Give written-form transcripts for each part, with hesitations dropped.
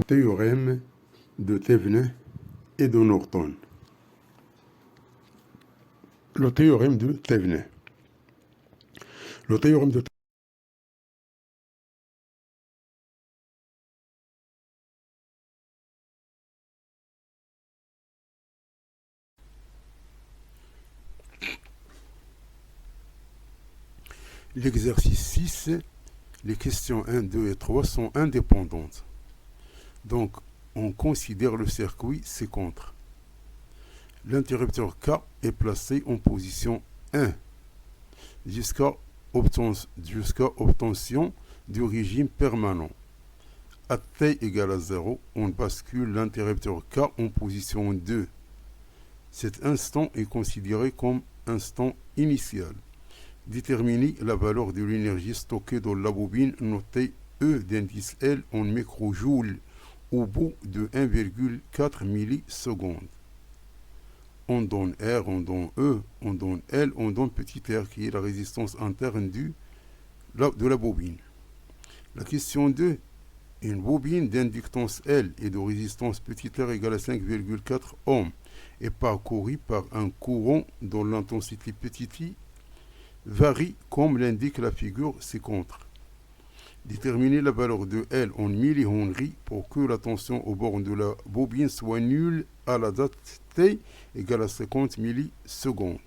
Théorème de Thevenin et de Norton. Le théorème de Thevenin. Le théorème de L'exercice 6, les questions 1, 2 et 3 sont indépendantes. Donc, on considère le circuit ci-contre. L'interrupteur K est placé en position 1 jusqu'à obtention du régime permanent. À t égale à 0, on bascule l'interrupteur K en position 2. Cet instant est considéré comme instant initial. Déterminer la valeur de l'énergie stockée dans la bobine notée E d'indice L en microjoules au bout de 1,4 millisecondes. On donne R, on donne E, on donne L, on donne petit r qui est la résistance interne de la bobine. La question 2. Une bobine d'inductance L et de résistance petit r égale à 5,4 ohms est parcourue par un courant dont l'intensité petit i varie comme l'indique la figure ci-contre. Déterminer la valeur de L en millihenry pour que la tension au bord de la bobine soit nulle à la date t égale à 50 millisecondes.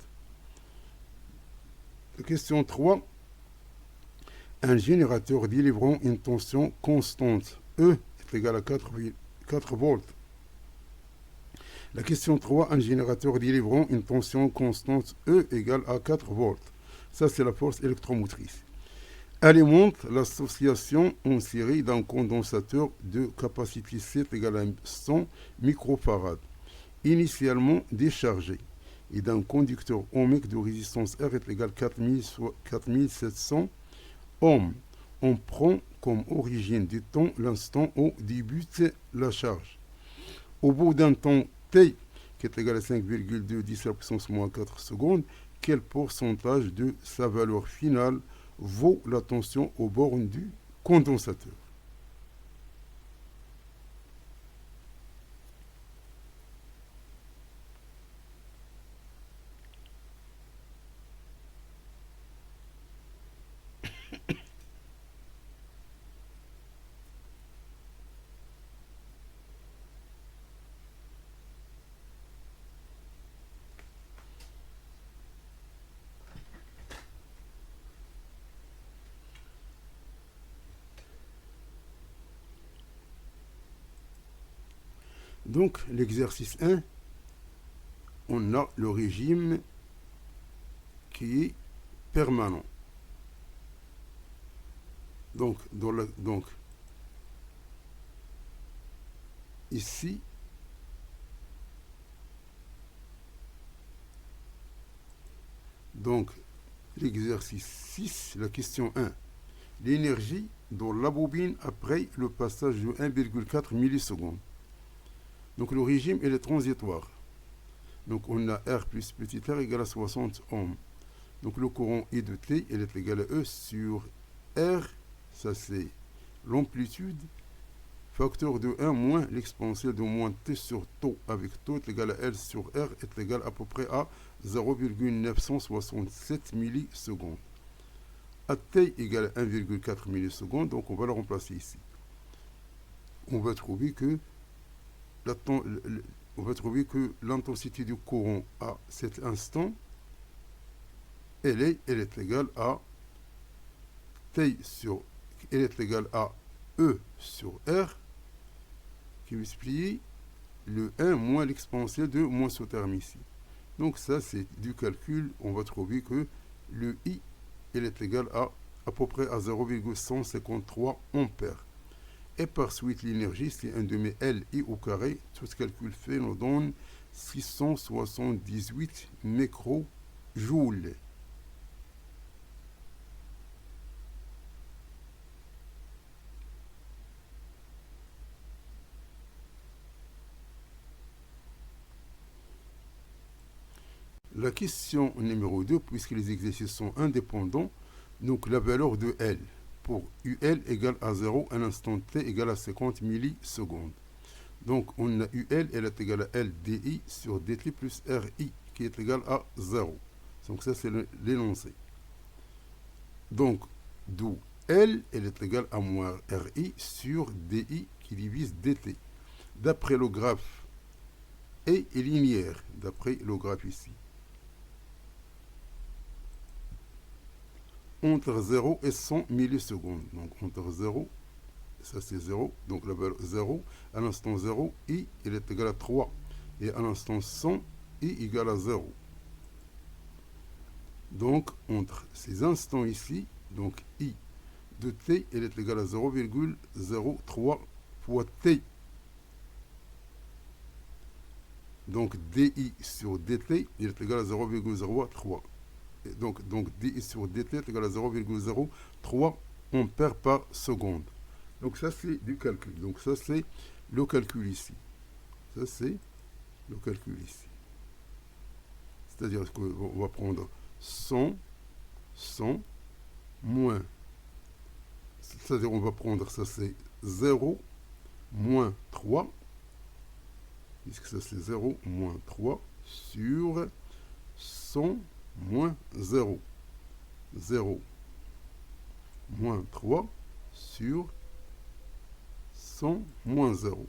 Question 3. Un générateur délivrant une tension constante E est égal à 4 volts. La question 3. Un générateur délivrant une tension constante E égale à 4 volts. Ça, c'est la force électromotrice. Alimente l'association en série d'un condensateur de capacité 7 égale à 100 microfarad, initialement déchargé, et d'un conducteur ohmique de résistance R est égal à 4700 ohms. On prend comme origine du temps l'instant où débute la charge. Au bout d'un temps T, qui est égal à 5,2 10 à la puissance moins 4 secondes, quel pourcentage de sa valeur finale vaut la tension aux bornes du condensateur? Donc, l'exercice 1, on a le régime qui est permanent. Donc, ici, donc, l'exercice 6, la question 1. L'énergie dans la bobine après le passage de 1,4 millisecondes. Donc, le régime, il est transitoire. Donc, on a R plus petit r égale à 60 ohms. Donc, le courant I de T, il est égal à E sur R, ça c'est l'amplitude, facteur de 1 moins l'exponentielle de moins T sur tau avec tau est égal à L sur R est égal à peu près à 0,967 millisecondes. À T égale à 1,4 millisecondes, donc on va le remplacer ici. On va trouver que l'intensité du courant à cet instant, elle est égale à T sur, elle est égale à E sur R, qui multiplie le 1 moins l'exponentielle de moins ce terme ici. Donc ça, c'est du calcul, on va trouver que le I, elle est égal à peu près à 0,153 ampères. Et par suite, l'énergie, c'est 1 demi LI au carré. Tout ce calcul fait nous donne 678 microjoules. la question numéro 2, puisque les exercices sont indépendants, donc la valeur de L pour UL égale à 0 à l'instant T égale à 50 millisecondes. Donc on a UL, elle est égale à LDI sur DT plus RI qui est égal à 0. Donc ça c'est l'énoncé. Donc d'où L, elle est égale à moins RI sur DI qui divise DT. D'après le graphe et linéaire, d'après le graphe ici. Entre 0 et 100 millisecondes. Donc entre 0, ça c'est 0, donc la valeur 0, à l'instant 0, I il est égal à 3. Et à l'instant 100, I égale à 0. Donc entre ces instants ici, donc I de T, il est égal à 0,03 fois T. Donc DI sur DT, il est égal à 0,03. Donc DI sur DT est égal à 0,03 ampères par seconde. Donc ça c'est du calcul. Donc ça c'est le calcul ici. Ça c'est le calcul ici. C'est-à-dire qu'on va prendre 100 moins. C'est-à-dire on va prendre ça c'est 0 moins 3. Puisque ça c'est 0 moins 3 sur 100 moins 0. 0 moins 3 sur 100 moins 0.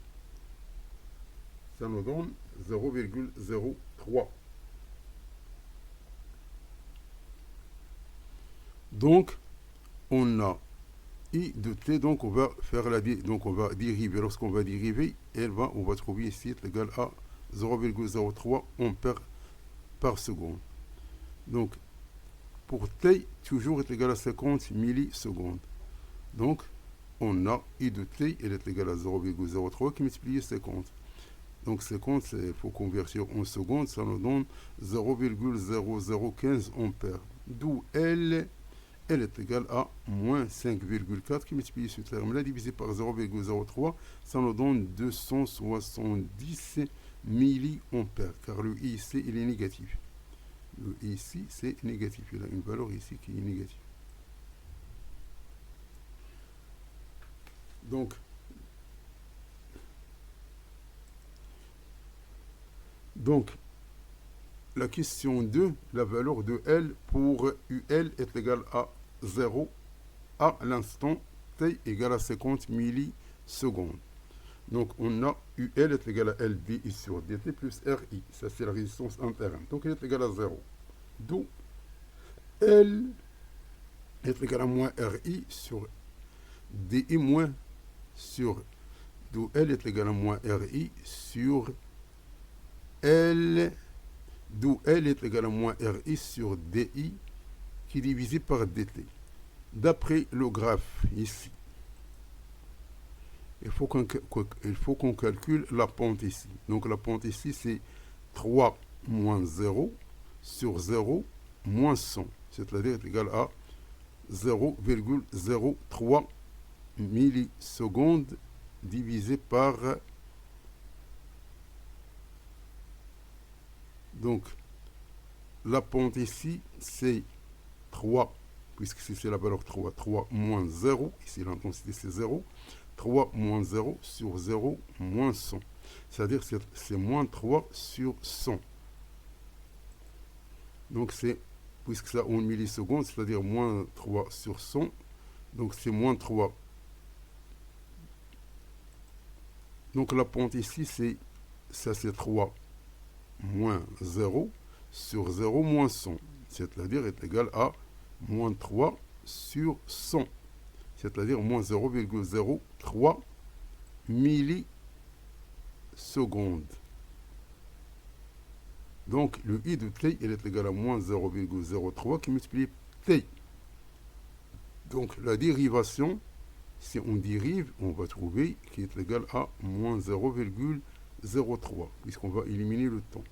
Ça nous donne 0,03. Donc, on a I de T, donc on va faire donc on va dériver. Lorsqu'on va dériver, on va trouver ici est égal à 0,03 ampères par seconde. Donc, pour T, toujours est égal à 50 millisecondes. Donc, on a I de T, elle est égale à 0,03 qui multiplie 50. Donc 50, il faut convertir en secondes, ça nous donne 0,0015 ampères. D'où elle est égale à moins 5,4 qui multiplie ce terme-là divisé par 0,03, ça nous donne 270 milliampères, car le I ici, il est négatif. Le I ici, c'est négatif. Il a une valeur ici qui est négative. Donc, la question 2, la valeur de L pour UL est égale à 0 à l'instant T égale à 50 millisecondes. Donc, on a UL est égal à LDI sur DT plus RI. Ça, c'est la résistance interne. Donc, elle est égale à 0. D'où L est égal à moins RI sur DI moins sur. D'où L est égal à moins RI sur L. D'où L est égal à moins RI sur DI qui est divisé par DT. D'après le graphe ici, il faut qu'on calcule la pente ici. Donc la pente ici, c'est 3 moins 0 sur 0 moins 100. C'est-à-dire est égal à 0,03 millisecondes divisé par... Donc, la pente ici, c'est 3, puisque c'est la valeur 3. 3 moins 0, ici l'intensité c'est 0. 3 moins 0 sur 0 moins 100. C'est-à-dire que c'est moins 3 sur 100. Donc c'est, puisque ça en millisecondes, c'est-à-dire moins 3 sur 100. Donc c'est moins 3. Donc la pente ici, c'est 3 moins 0 sur 0 moins 100. C'est-à-dire est égal à moins 3 sur 100. C'est-à-dire moins 0,03 millisecondes. Donc le I de T, il est égal à moins 0,03 qui multiplie T. Donc la dérivation, si on dérive, on va trouver qui est égal à moins 0,03, puisqu'on va éliminer le temps.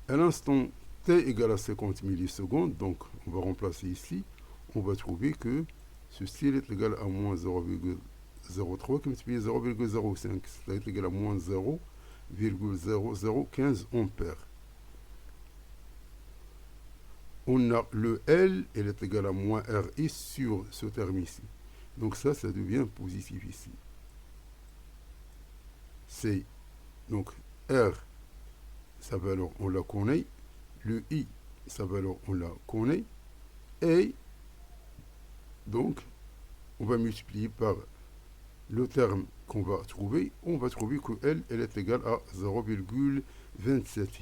À l'instant T égale à 50 millisecondes, donc on va remplacer ici, on va trouver que ceci est égal à moins 0,03 qui multiplie 0,05, cela est égal à moins 0,0015 ampères. on a le L, elle est égale à moins RI sur ce terme ici. Donc ça devient positif ici. C'est donc R, sa valeur on la connaît. Le I, sa valeur on la connaît. Et donc on va multiplier par le terme qu'on va trouver. On va trouver que L, elle est égale à 0,27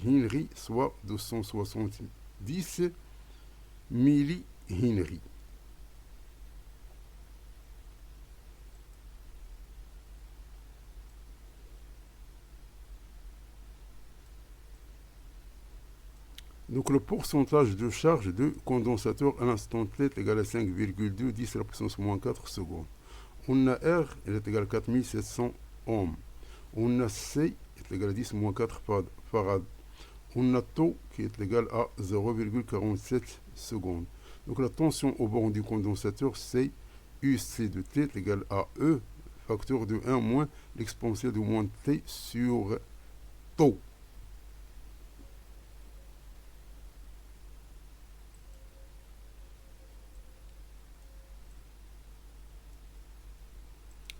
Henry, soit 270 milli-Henry. Donc le pourcentage de charge de condensateur à l'instant T est égal à 5,2 10 à la puissance moins 4 secondes. On a R, elle est égale à 4700 ohms. On a C, est égal à 10 moins 4 farad. On a taux qui est égal à 0,47 secondes. Donc la tension au bord du condensateur, c'est UC de T est égal à E, facteur de 1 moins l'exponentielle de moins T sur taux.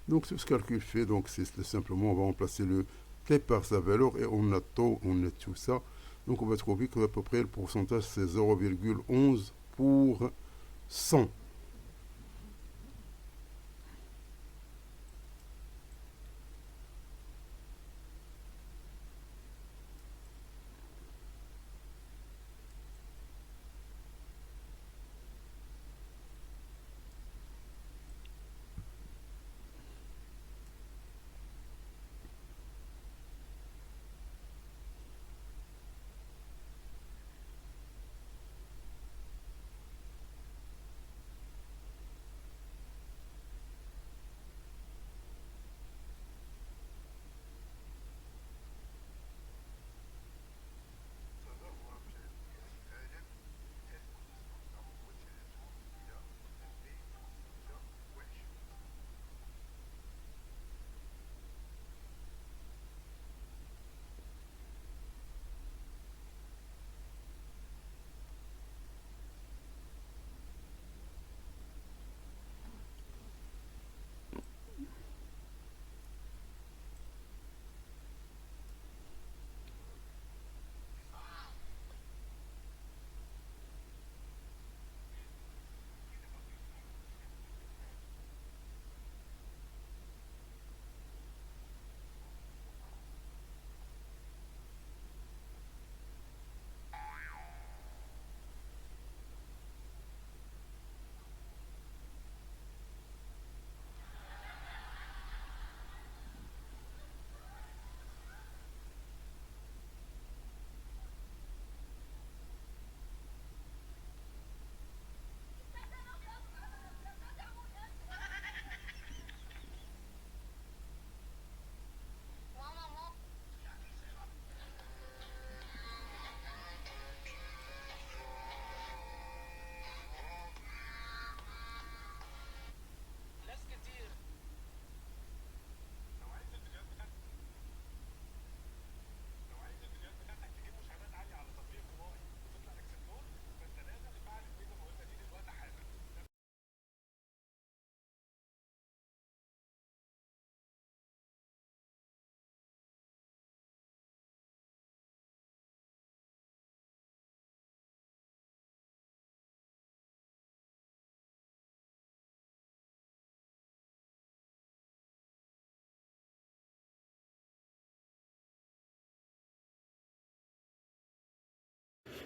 Donc ce calcul fait, donc c'est simplement, on va remplacer le T par sa valeur et on a taux, on a tout ça. Donc on va trouver qu'à peu près le pourcentage c'est 0,11 pour 100.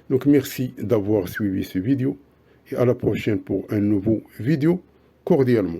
Donc merci d'avoir suivi cette vidéo et à la prochaine pour un nouveau vidéo cordialement.